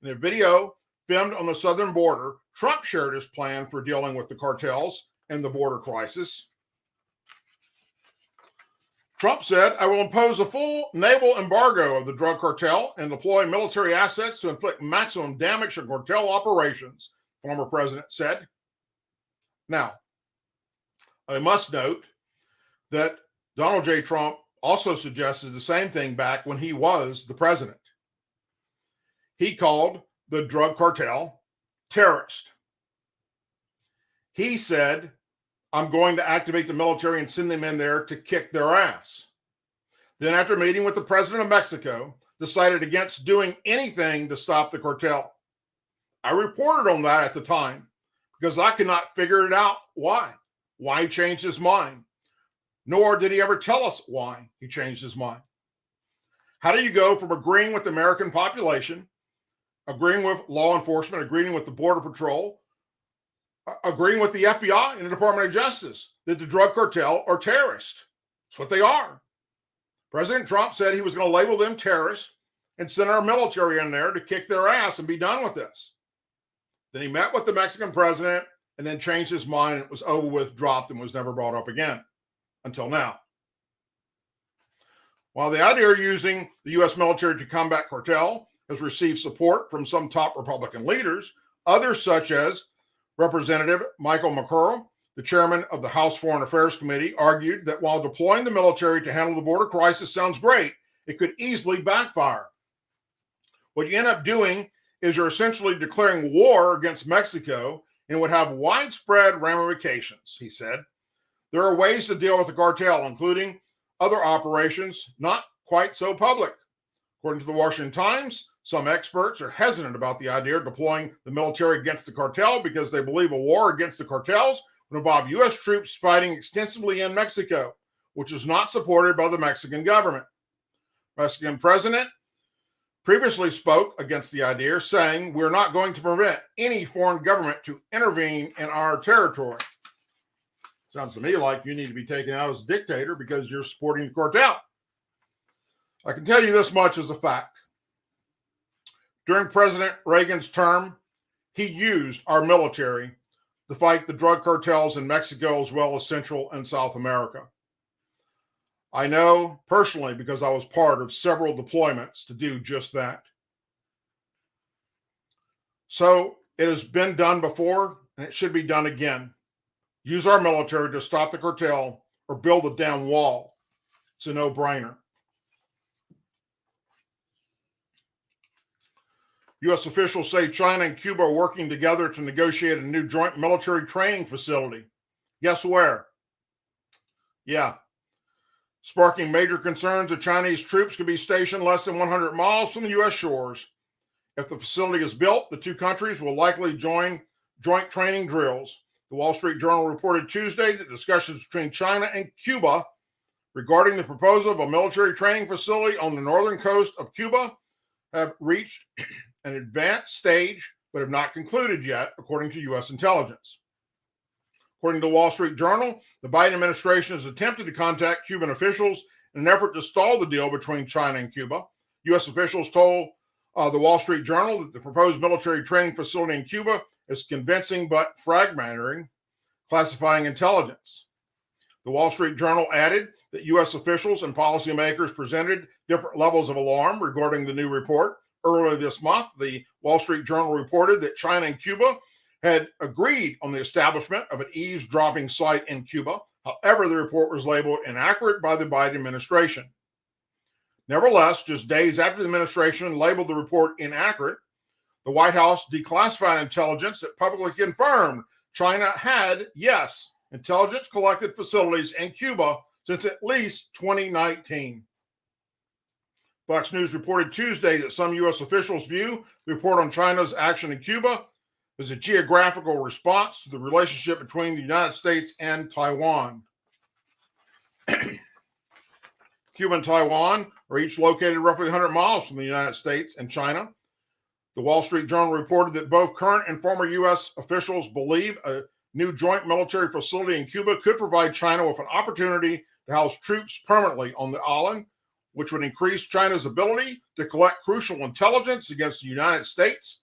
In a video filmed on the southern border, Trump shared his plan for dealing with the cartels and the border crisis. Trump said, I will impose a full naval embargo of the drug cartel and deploy military assets to inflict maximum damage to cartel operations, former president said. Now, I must note that Donald J. Trump also suggested the same thing back when he was the president. He called the drug cartel terrorist. He said, I'm going to activate the military and send them in there to kick their ass. Then, after meeting with the president of Mexico, decided against doing anything to stop the cartel. I reported on that at the time because I could not figure it out why he changed his mind. Nor did he ever tell us why he changed his mind. How do you go from agreeing with the American population, agreeing with law enforcement, agreeing with the Border Patrol, agreeing with the FBI and the Department of Justice that the drug cartel are terrorists? That's what they are. President Trump said he was going to label them terrorists and send our military in there to kick their ass and be done with this. Then he met with the Mexican president and then changed his mind, and it was over with, dropped, and was never brought up again until now. While the idea of using the U.S. military to combat cartel has received support from some top Republican leaders, others such as Representative Michael McCurry, the chairman of the House Foreign Affairs Committee, argued that while deploying the military to handle the border crisis sounds great, it could easily backfire. What you end up doing is you're essentially declaring war against Mexico and would have widespread ramifications, he said. There are ways to deal with the cartel, including other operations not quite so public. According to the Washington Times, some experts are hesitant about the idea of deploying the military against the cartel because they believe a war against the cartels would involve U.S. troops fighting extensively in Mexico, which is not supported by the Mexican government. Mexican president previously spoke against the idea, saying, we're not going to prevent any foreign government to intervene in our territory. Sounds to me like you need to be taken out as a dictator because you're supporting the cartel. I can tell you this much as a fact. During President Reagan's term, he used our military to fight the drug cartels in Mexico as well as Central and South America. I know personally because I was part of several deployments to do just that. So it has been done before and it should be done again. Use our military to stop the cartel or build a damn wall. It's a no-brainer. U.S. officials say China and Cuba are working together to negotiate a new joint military training facility. Guess where? Yeah. Sparking major concerns that Chinese troops could be stationed less than 100 miles from the U.S. shores. If the facility is built, the two countries will likely join joint training drills. The Wall Street Journal reported Tuesday that discussions between China and Cuba regarding the proposal of a military training facility on the northern coast of Cuba have reached an advanced stage, but have not concluded yet, according to U.S. intelligence. According to the Wall Street Journal, the Biden administration has attempted to contact Cuban officials in an effort to stall the deal between China and Cuba. U.S. officials told the Wall Street Journal that the proposed military training facility in Cuba is convincing but fragmenting classifying intelligence. The Wall Street Journal added that U.S. officials and policymakers presented different levels of alarm regarding the new report. Earlier this month, the Wall Street Journal reported that China and Cuba had agreed on the establishment of an eavesdropping site in Cuba. However, the report was labeled inaccurate by the Biden administration. Nevertheless, just days after the administration labeled the report inaccurate, the White House declassified intelligence that publicly confirmed China had, yes, intelligence collected facilities in Cuba since at least 2019. Fox News reported Tuesday that some U.S. officials view the report on China's action in Cuba as a geographical response to the relationship between the United States and Taiwan. Cuba and Taiwan are each located roughly 100 miles from the United States and China. The Wall Street Journal reported that both current and former U.S. officials believe a new joint military facility in Cuba could provide China with an opportunity to house troops permanently on the island, which would increase China's ability to collect crucial intelligence against the United States.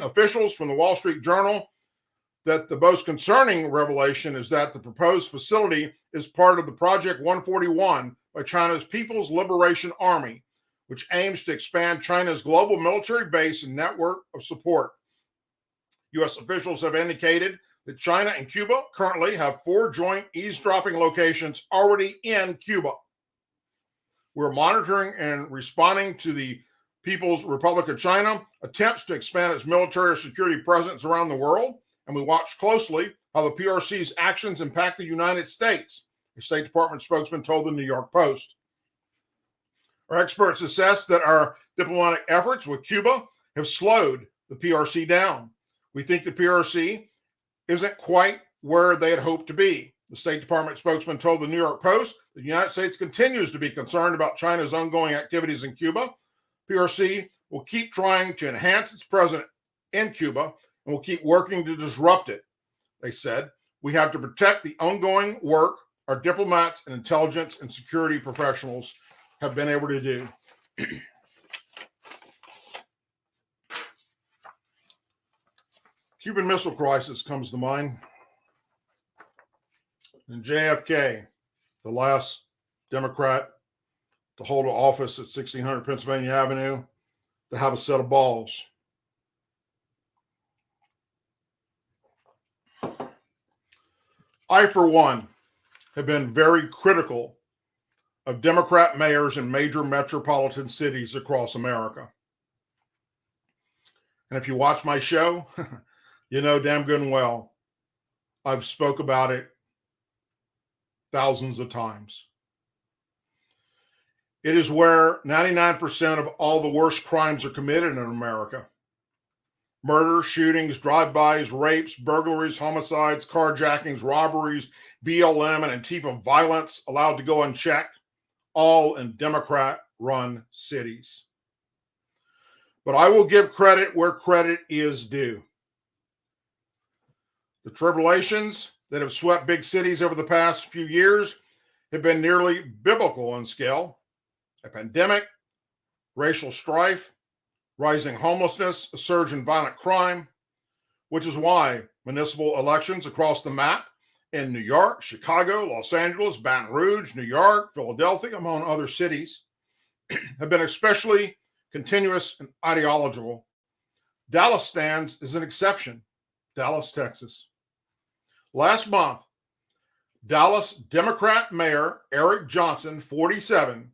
Officials from the Wall Street Journal that the most concerning revelation is that the proposed facility is part of the Project 141 by China's People's Liberation Army, which aims to expand China's global military base and network of support. U.S. officials have indicated that China and Cuba currently have 4 joint eavesdropping locations already in Cuba. We're monitoring and responding to the People's Republic of China attempts to expand its military or security presence around the world, and we watch closely how the PRC's actions impact the United States, a State Department spokesman told the New York Post. Our experts assess that our diplomatic efforts with Cuba have slowed the PRC down. We think the PRC isn't quite where they had hoped to be. The State Department spokesman told the New York Post that the United States continues to be concerned about China's ongoing activities in Cuba. PRC will keep trying to enhance its presence in Cuba and will keep working to disrupt it. They said, we have to protect the ongoing work our diplomats and intelligence and security professionals have been able to do. Cuban Missile Crisis comes to mind. And JFK, the last Democrat to hold an office at 1600 Pennsylvania Avenue, to have a set of balls. I, for one, have been very critical of Democrat mayors in major metropolitan cities across America. And if you watch my show, you know damn good and well, I've spoke about it thousands of times. It is where 99% of all the worst crimes are committed in America. Murder, shootings, drive-bys, rapes, burglaries, homicides, carjackings, robberies, BLM, and Antifa violence allowed to go unchecked, all in Democrat-run cities. But I will give credit where credit is due. The tribulations that have swept big cities over the past few years have been nearly biblical in scale. A pandemic, racial strife, rising homelessness, a surge in violent crime, which is why municipal elections across the map in New York, Chicago, Los Angeles, Baton Rouge, New York, Philadelphia, among other cities, have been especially continuous and ideological. Dallas stands as an exception. Dallas, Texas. Last month, Dallas Democrat Mayor Eric Johnson, 47,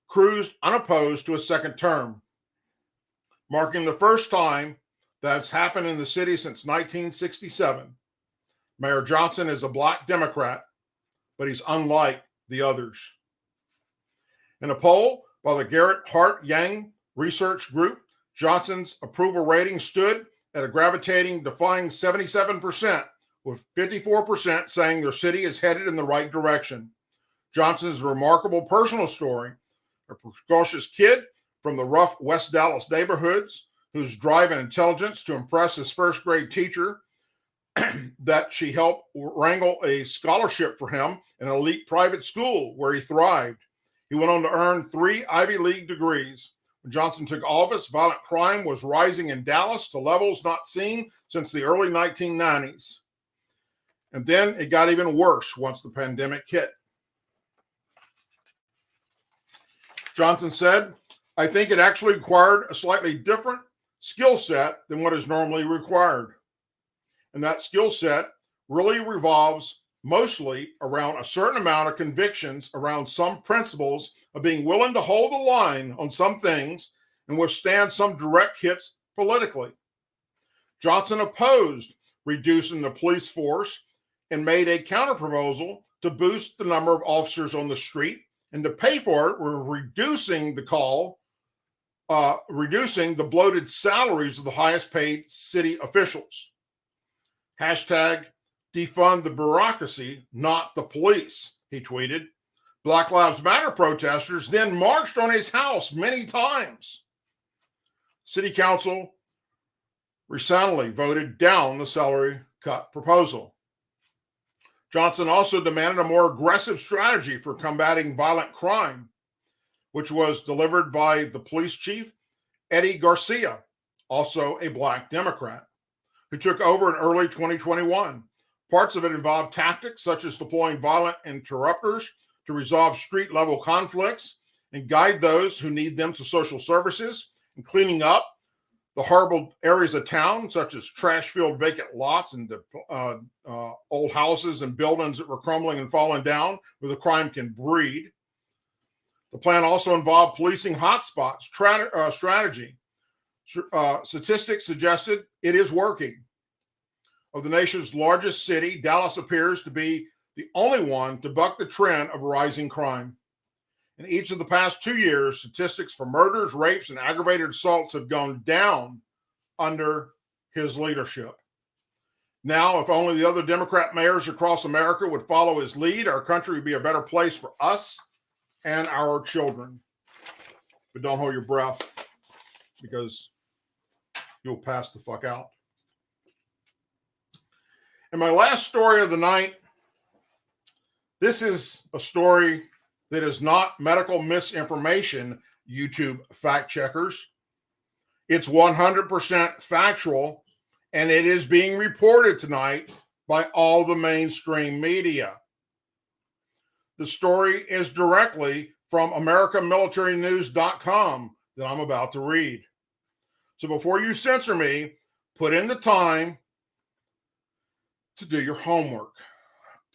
cruised unopposed to a second term, marking the first time that's happened in the city since 1967. Mayor Johnson is a Black Democrat, but he's unlike the others. In a poll by the Garrett Hart Yang Research Group, Johnson's approval rating stood at a gravitating, defying 77%, with 54% saying their city is headed in the right direction. Johnson's remarkable personal story, a precocious kid from the rough West Dallas neighborhoods who's driving intelligence to impress his first grade teacher, that she helped wrangle a scholarship for him in an elite private school where he thrived. He went on to earn 3 Ivy League degrees. When Johnson took office, violent crime was rising in Dallas to levels not seen since the early 1990s. And then it got even worse once the pandemic hit. Johnson said, I think it actually required a slightly different skill set than what is normally required. And that skill set really revolves mostly around a certain amount of convictions around some principles of being willing to hold the line on some things and withstand some direct hits politically. Johnson opposed reducing the police force and made a counterproposal to boost the number of officers on the street, and to pay for it, we're reducing the call reducing the bloated salaries of the highest paid city officials. Hashtag defund the bureaucracy, not the police, he tweeted. Black Lives Matter protesters then marched on his house many times. City Council recently voted down the salary cut proposal. Johnson also demanded a more aggressive strategy for combating violent crime, which was delivered by the police chief, Eddie Garcia, also a black Democrat, who took over in early 2021. Parts of it involved tactics such as deploying violent interrupters to resolve street-level conflicts and guide those who need them to social services, and cleaning up the horrible areas of town, such as trash-filled vacant lots and old houses and buildings that were crumbling and falling down where the crime can breed. The plan also involved policing hotspots strategy. Statistics suggested it is working. Of the nation's largest city, Dallas appears to be the only one to buck the trend of rising crime. In each of the past 2 years, statistics for murders, rapes, and aggravated assaults have gone down under his leadership. Now, if only the other Democrat mayors across America would follow his lead, our country would be a better place for us and our children. But don't hold your breath, because you'll pass the fuck out. And my last story of the night, this is a story that is not medical misinformation, YouTube fact checkers. It's 100% factual, and it is being reported tonight by all the mainstream media. The story is directly from AmericanMilitaryNews.com that I'm about to read. So before you censor me, put in the time to do your homework,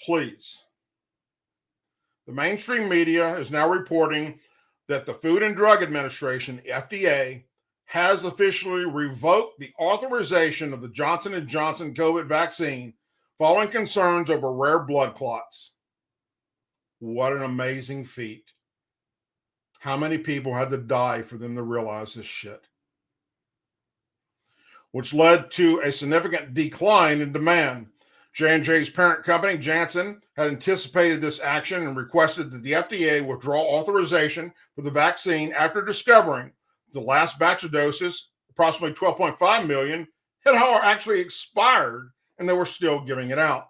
please. The mainstream media is now reporting that the Food and Drug Administration, FDA, has officially revoked the authorization of the Johnson & Johnson COVID vaccine following concerns over rare blood clots. What an amazing feat. How many people had to die for them to realize this shit? Which led to a significant decline in demand. J&J's parent company, Janssen, had anticipated this action and requested that the FDA withdraw authorization for the vaccine after discovering the last batch of doses, approximately 12.5 million, had actually expired, and they were still giving it out.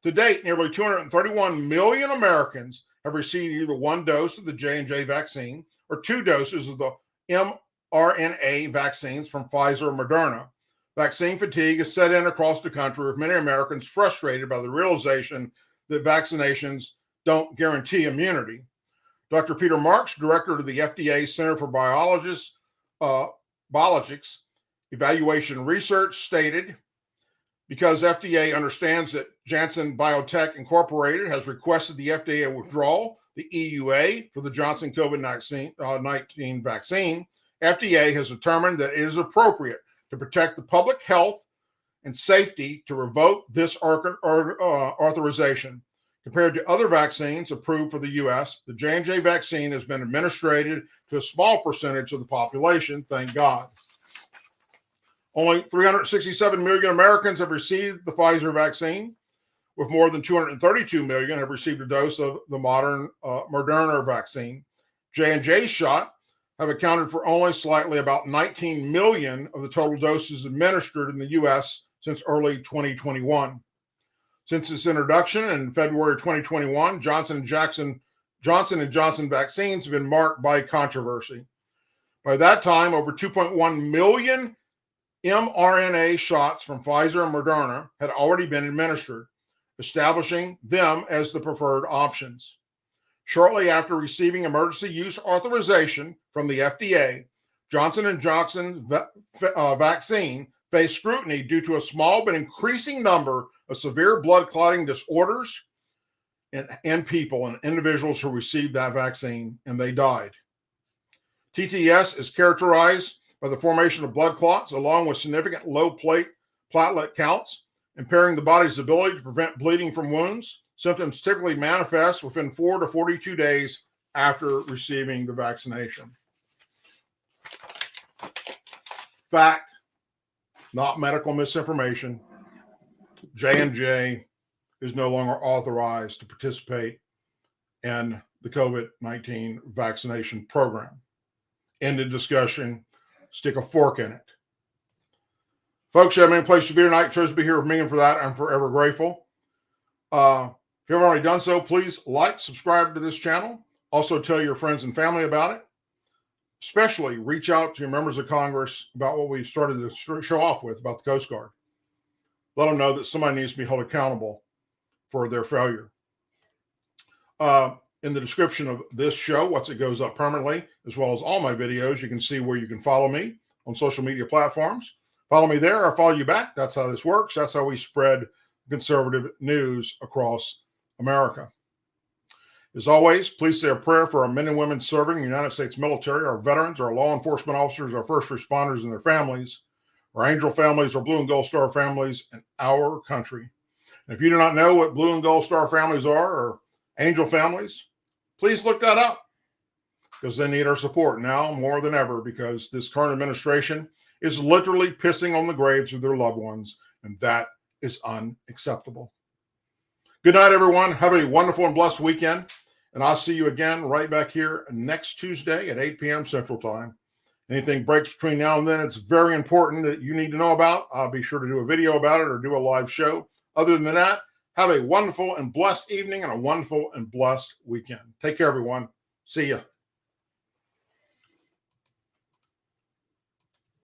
To date, nearly 231 million Americans have received either one dose of the J&J vaccine or 2 doses of the mRNA vaccines from Pfizer or Moderna. Vaccine fatigue has set in across the country, with many Americans frustrated by the realization that vaccinations don't guarantee immunity. Dr. Peter Marks, director of the FDA Center for Biologics Evaluation Research, stated, because FDA understands that Janssen Biotech Incorporated has requested the FDA withdraw the EUA for the Johnson COVID-19 vaccine, FDA has determined that it is appropriate to protect the public health and safety to revoke this authorization. Compared to other vaccines approved for the U.S., the J&J vaccine has been administered to a small percentage of the population, thank God. Only 367 million Americans have received the Pfizer vaccine, with more than 232 million have received a dose of the Moderna vaccine. J&J's shot have accounted for only slightly about 19 million of the total doses administered in the U.S. since early 2021. Since its introduction in February 2021, Johnson & Johnson vaccines have been marked by controversy. By that time, over 2.1 million mRNA shots from Pfizer and Moderna had already been administered, establishing them as the preferred options. Shortly after receiving emergency use authorization from the FDA, Johnson & Johnson vaccine faced scrutiny due to a small but increasing number of severe blood clotting disorders in people and individuals who received that vaccine, and they died. TTS is characterized by the formation of blood clots along with significant low platelet counts, impairing the body's ability to prevent bleeding from wounds. Symptoms typically manifest within 4 to 42 days after receiving the vaccination. fact, not medical misinformation. J&J is no longer authorized to participate in the COVID-19 vaccination program. End of discussion. Stick a fork in it. Folks, you have any place to be tonight? Chose to be here with me, and for that, I'm forever grateful. If you haven't already done so, please like, subscribe to this channel. Also, tell your friends and family about it. Especially reach out to your members of Congress about what we started to show off with about the Coast Guard. Let them know that somebody needs to be held accountable for their failure. In the description of this show, once it goes up permanently, as well as all my videos, you can see where you can follow me on social media platforms. Follow me there, or follow you back. That's how this works. That's how we spread conservative news across America. As always, please say a prayer for our men and women serving in the United States military, our veterans, our law enforcement officers, our first responders and their families, our Angel families, our Blue and Gold Star families, and our country. And if you do not know what Blue and Gold Star families are, or Angel families, please look that up, because they need our support now more than ever, because this current administration is literally pissing on the graves of their loved ones, and that is unacceptable. Good night, everyone. Have a wonderful and blessed weekend, and I'll see you again right back here next Tuesday at 8 p.m. Central Time. Anything breaks between now and then, it's very important that you need to know about. I'll be sure to do a video about it or do a live show. Other than that, have a wonderful and blessed evening and a wonderful and blessed weekend. Take care, everyone. See ya.